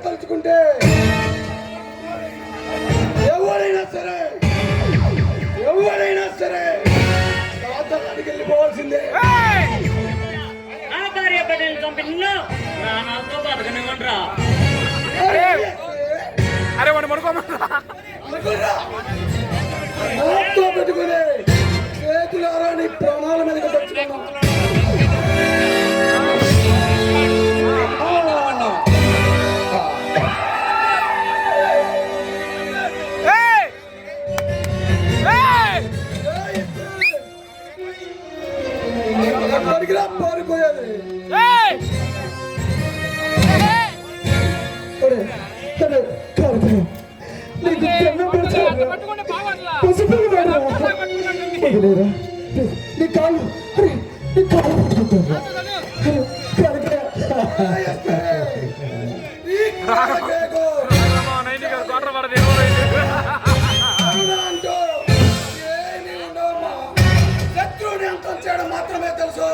తలుచుకుంటే ఎవరైనా సరే రాజధానికి వెళ్ళిపోవాల్సిందే. నా భార్య బిడ్డలు చంపి నాతో బతకనివ్వండిరా. అరే వాడిని పడుకోమన్నా పెట్టుకుని చేతులారా నీ ప్రాణాల మీదకి తెచ్చుకున్నాం. పారిపోయేది నీ కాళ్ళు శత్రువుని అంతం చేయడం మాత్రమే తెలుసు.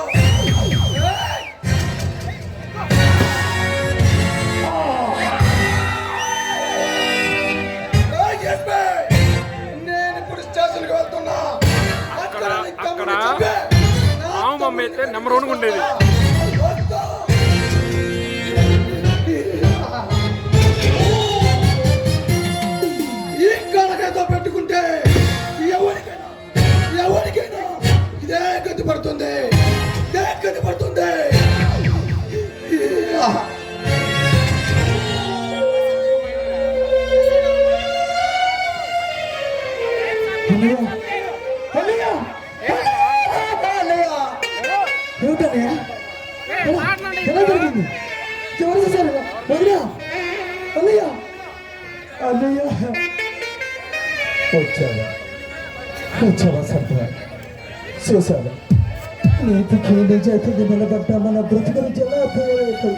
నేను ఇప్పుడు స్టేషన్కి వెళ్తున్నా. అక్కడ మమ్మీ అయితే నెంబర్ 1 ఉండేది. ఈ కళకైతే పెట్టుకుంటే ఎవరికైనా ఇదే గతి పడుతుంది. ఎలా జరిగింది? ఎవరు చూసారు? అన్నయ్య వచ్చావా సర్దా? చూసావా నీతికి నిజాయితీకి నిలబడ్డ మన బ్రతుకులు జలాపోయేది.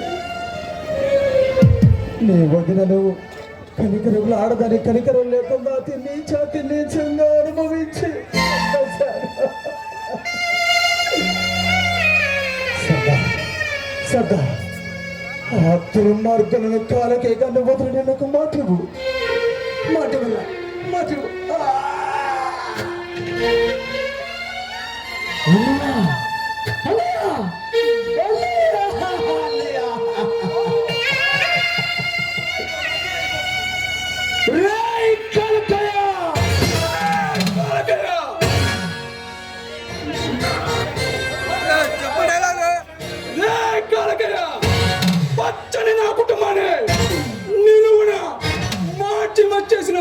నీ వదినను కనికరంలో ఆడదాని కనికరం లేకుండా అతి నీచంగా అనుభవించి సదా ఆ దుర్మార్గులను కాలకేగా వదిలి నాకు మాటివు. పచ్చని నా కుటుంబాన్ని నిలువున మార్చి వచ్చేసిన